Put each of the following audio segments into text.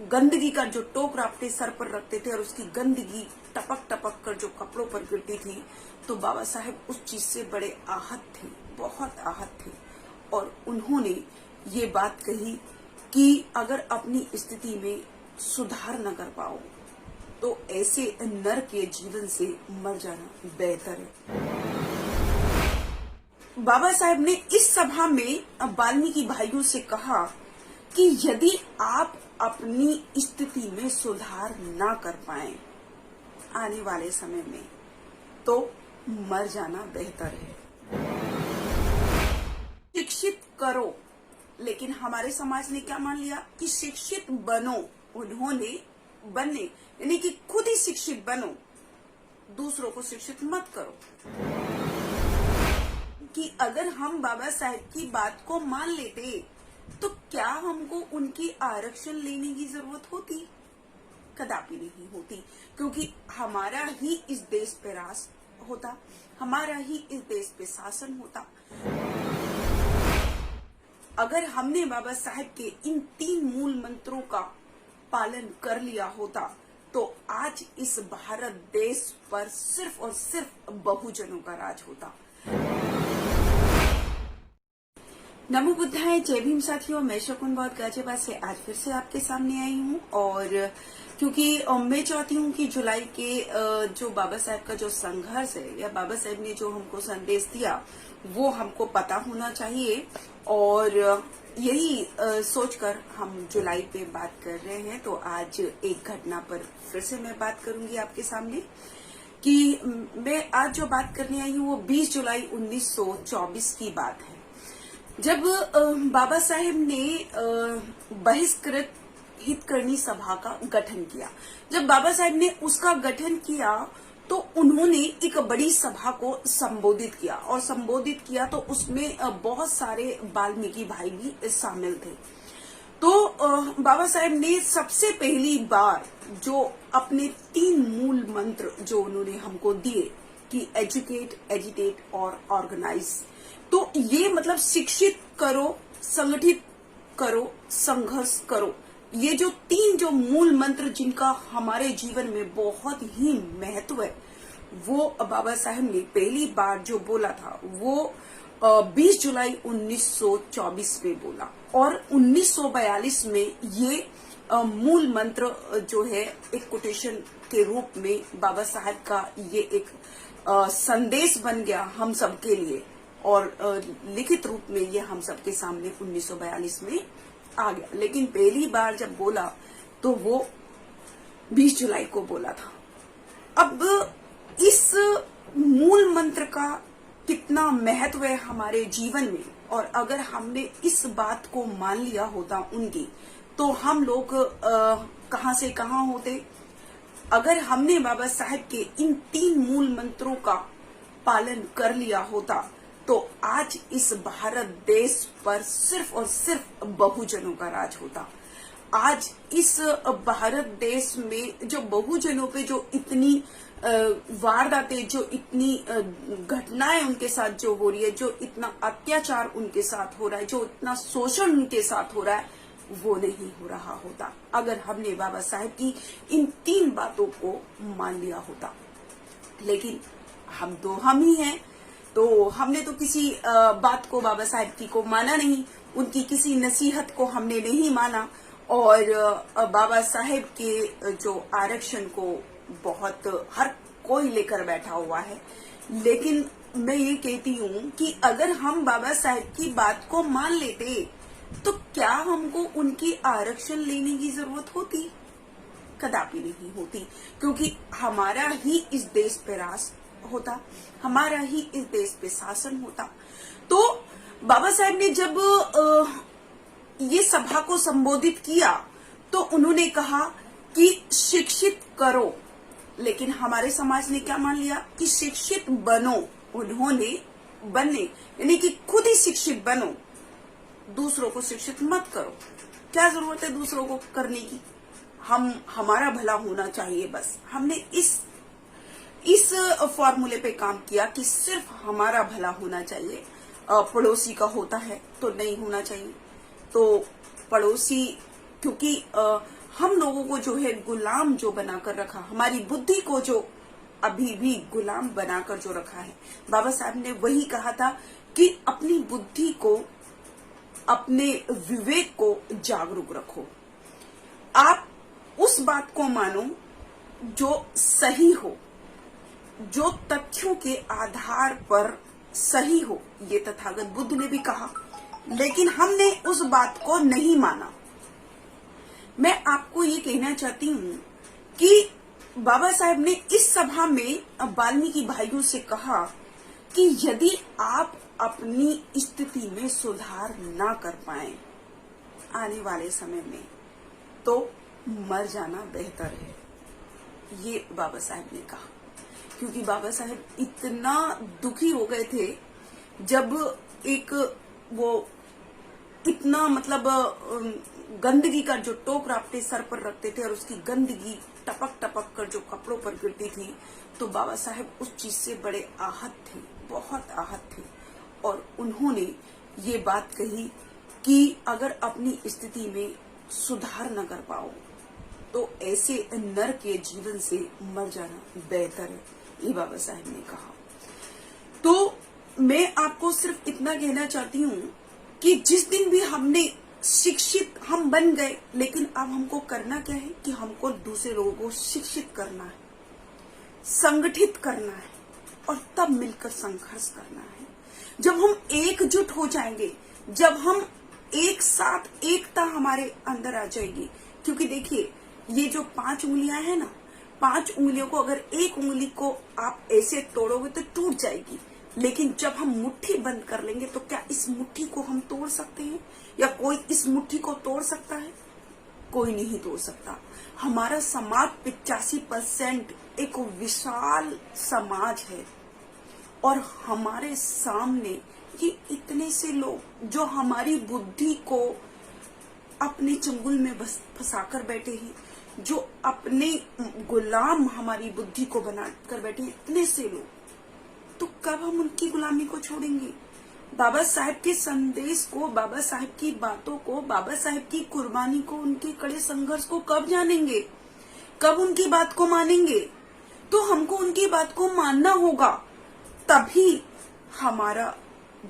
गंदगी का जो टोकरा अपने सर पर रखते थे और उसकी गंदगी टपक टपक कर जो कपड़ों पर गिरती थी, तो बाबा साहेब उस चीज से बड़े आहत थे, बहुत आहत थे। और उन्होंने ये बात कही कि अगर अपनी स्थिति में सुधार न कर पाओ तो ऐसे नर के जीवन से मर जाना बेहतर है। बाबा साहेब ने इस सभा में वाल्मीकि भाइयों से कहा कि यदि आप अपनी स्थिति में सुधार ना कर पाए आने वाले समय में तो मर जाना बेहतर है। शिक्षित करो, लेकिन हमारे समाज ने क्या मान लिया कि शिक्षित बनो। उन्होंने बनने यानी कि खुद ही शिक्षित बनो, दूसरों को शिक्षित मत करो। कि अगर हम बाबा साहेब की बात को मान लेते तो क्या हमको उनकी आरक्षण लेने की जरूरत होती? कदापि नहीं होती, क्योंकि हमारा ही इस देश पे राज होता, हमारा ही इस देश पे शासन होता। अगर हमने बाबा साहेब के इन 3 मूल मंत्रों का पालन कर लिया होता तो आज इस भारत देश पर सिर्फ और सिर्फ बहुजनों का राज होता। नमो बुद्धाय, जय भीम साथियों। मैं शकुन बौद्ध गाजियाबाद से आज फिर से आपके सामने आई हूँ। और क्योंकि मैं चाहती हूँ कि जुलाई के जो बाबा साहेब का जो संघर्ष है या बाबा साहेब ने जो हमको संदेश दिया वो हमको पता होना चाहिए। और यही सोचकर हम जुलाई पे बात कर रहे हैं। तो आज एक घटना पर फिर से मैं बात करूंगी आपके सामने कि मैं आज जो बात करने आई हूँ वो 20 जुलाई 1924 की बात है, जब बाबा साहेब ने बहिष्कृत हितकरणी सभा का गठन किया। जब बाबा साहेब ने उसका गठन किया तो उन्होंने एक बड़ी सभा को संबोधित किया, और संबोधित किया तो उसमें बहुत सारे वाल्मीकि भाई भी शामिल थे। तो बाबा साहेब ने सबसे पहली बार जो अपने 3 मूल मंत्र जो उन्होंने हमको दिए कि एजुकेट, एजिटेट और ऑर्गेनाइज, तो ये मतलब शिक्षित करो, संगठित करो, संघर्ष करो। ये जो 3 जो मूल मंत्र जिनका हमारे जीवन में बहुत ही महत्व है, वो बाबा साहब ने पहली बार जो बोला था वो 20 जुलाई 1924 में बोला। और 1942 में ये मूल मंत्र जो है एक कोटेशन के रूप में बाबा साहब का ये एक संदेश बन गया हम सबके लिए, और लिखित रूप में ये हम सबके सामने 1942 में आ गया। लेकिन पहली बार जब बोला तो वो 20 जुलाई को बोला था। अब इस मूल मंत्र का कितना महत्व है हमारे जीवन में, और अगर हमने इस बात को मान लिया होता उनकी, तो हम लोग कहां से कहां होते। अगर हमने बाबा साहब के इन 3 मूल मंत्रों का पालन कर लिया होता तो आज इस भारत देश पर सिर्फ और सिर्फ बहुजनों का राज होता। आज इस भारत देश में जो बहुजनों पे जो इतनी वारदातें, जो इतनी घटनाएं उनके साथ जो हो रही है, जो इतना अत्याचार उनके साथ हो रहा है, जो इतना शोषण उनके साथ हो रहा है, वो नहीं हो रहा होता अगर हमने बाबा साहब की इन 3 बातों को मान लिया होता। लेकिन हम तो हम ही हैं, तो हमने तो किसी बात को बाबा साहब की को माना नहीं, उनकी किसी नसीहत को हमने नहीं माना, और बाबा साहब के जो आरक्षण को बहुत हर कोई लेकर बैठा हुआ है। लेकिन मैं ये कहती हूँ कि अगर हम बाबा साहब की बात को मान लेते तो क्या हमको उनकी आरक्षण लेने की जरूरत होती? कदापि नहीं होती, क्योंकि हमारा ही इस देश पे राज होता, हमारा ही इस देश पे शासन होता। तो बाबा साहब ने जब ये सभा को संबोधित किया तो उन्होंने कहा कि शिक्षित करो, लेकिन हमारे समाज ने क्या मान लिया कि शिक्षित बनो। उन्होंने बनने यानी कि खुद ही शिक्षित बनो, दूसरों को शिक्षित मत करो। क्या जरूरत है दूसरों को करने की? हमारा भला होना चाहिए बस। हमने इस फॉर्मूले पे काम किया कि सिर्फ हमारा भला होना चाहिए, पड़ोसी का होता है तो नहीं होना चाहिए। तो पड़ोसी, क्योंकि हम लोगों को जो है गुलाम जो बनाकर रखा, हमारी बुद्धि को जो अभी भी गुलाम बनाकर जो रखा है, बाबा साहब ने वही कहा था कि अपनी बुद्धि को, अपने विवेक को जागरूक रखो। आप उस बात को मानो जो सही हो, जो तथ्यों के आधार पर सही हो, ये तथागत बुद्ध ने भी कहा, लेकिन हमने उस बात को नहीं माना। मैं आपको ये कहना चाहती हूँ कि बाबा साहब ने इस सभा में वाल्मीकि भाइयों से कहा कि यदि आप अपनी स्थिति में सुधार ना कर पाए आने वाले समय में, तो मर जाना बेहतर है। ये बाबा साहब ने कहा, क्योंकि बाबा साहब इतना दुखी हो गए थे जब एक वो इतना मतलब गंदगी का जो टोकरा अपने सर पर रखते थे और उसकी गंदगी टपक टपक कर जो कपड़ों पर गिरती थी, तो बाबा साहब उस चीज से बड़े आहत थे, बहुत आहत थे। और उन्होंने ये बात कही कि अगर अपनी स्थिति में सुधार न कर पाओ तो ऐसे नर के जीवन से मर जाना बेहतर है, ये बाबा साहब ने कहा। तो मैं आपको सिर्फ इतना कहना चाहती हूँ कि जिस दिन भी हमने शिक्षित हम बन गए, लेकिन अब हमको करना क्या है कि हमको दूसरे लोगों को शिक्षित करना है, संगठित करना है और तब मिलकर संघर्ष करना है। जब हम एकजुट हो जाएंगे, जब हम एक साथ एकता हमारे अंदर आ जाएगी, क्योंकि देखिए ये जो 5 उंगलियां हैं ना, 5 उंगलियों को अगर एक उंगली को आप ऐसे तोड़ोगे तो टूट जाएगी, लेकिन जब हम मुट्ठी बंद कर लेंगे तो क्या इस मुट्ठी को हम तोड़ सकते हैं? या कोई इस मुट्ठी को तोड़ सकता है? कोई नहीं तोड़ सकता। हमारा समाज 85% एक विशाल समाज है और हमारे सामने ये इतने से लोग जो हमारी बुद्धि को अपने चंगुल में फंसाकर बैठे हैं, जो अपने गुलाम हमारी बुद्धि को बनाकर बैठे हैं, इतने से लोग, तो कब हम उनकी गुलामी को छोड़ेंगे? बाबा साहब के संदेश को, बाबा साहब की बातों को, बाबा साहब की कुर्बानी को, उनके कड़े संघर्ष को कब जानेंगे? कब उनकी बात को मानेंगे? तो हमको उनकी बात को मानना होगा, तभी हमारा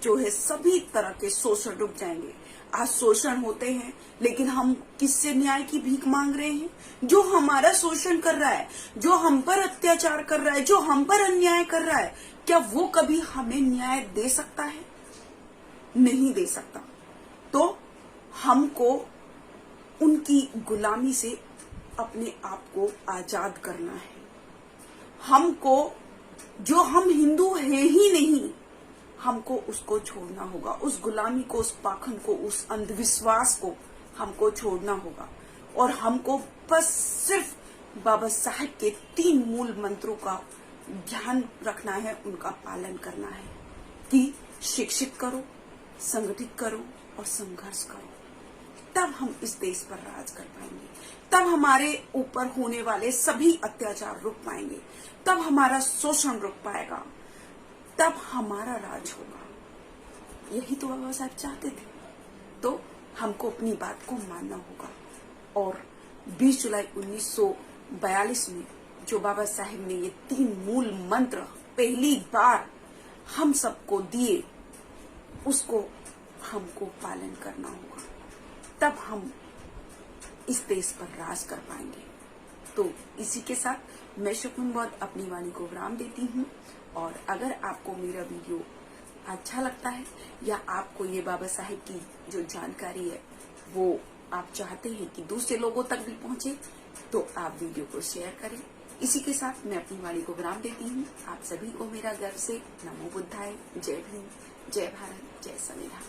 जो है सभी तरह के शोषण रुक जाएंगे। आज शोषण होते हैं, लेकिन हम किससे न्याय की भीख मांग रहे हैं? जो हमारा शोषण कर रहा है, जो हम पर अत्याचार कर रहा है, जो हम पर अन्याय कर रहा है, क्या वो कभी हमें न्याय दे सकता है? नहीं दे सकता। तो हमको उनकी गुलामी से अपने आप को आजाद करना है। हमको, जो हम हिंदू है ही नहीं, हमको उसको छोड़ना होगा, उस गुलामी को, उस पाखंड को, उस अंधविश्वास को हमको छोड़ना होगा। और हमको बस सिर्फ बाबा साहब के 3 मूल मंत्रों का ध्यान रखना है, उनका पालन करना है कि शिक्षित करो, संगठित करो और संघर्ष करो। तब हम इस देश पर राज कर पाएंगे, तब हमारे ऊपर होने वाले सभी अत्याचार रुक पाएंगे, तब हमारा शोषण रुक पाएगा, तब हमारा राज होगा। यही तो बाबा साहब चाहते थे। तो हमको अपनी बात को मानना होगा। और 20 जुलाई 1942 में जो बाबा साहब ने ये 3 मूल मंत्र पहली बार हम सबको दिए, उसको हमको पालन करना होगा, तब हम इस देश पर राज कर पाएंगे। तो इसी के साथ मैं शकुन बौद्ध अपनी वाणी को विराम देती हूँ। और अगर आपको मेरा वीडियो अच्छा लगता है या आपको ये बाबा साहब की जो जानकारी है वो आप चाहते हैं कि दूसरे लोगों तक भी पहुंचे, तो आप वीडियो को शेयर करें। इसी के साथ मैं अपनी वाणी को विराम देती हूँ। आप सभी को मेरा गर्व से नमो बुद्धाय, जय भीम, जय भारत, जय संविधान।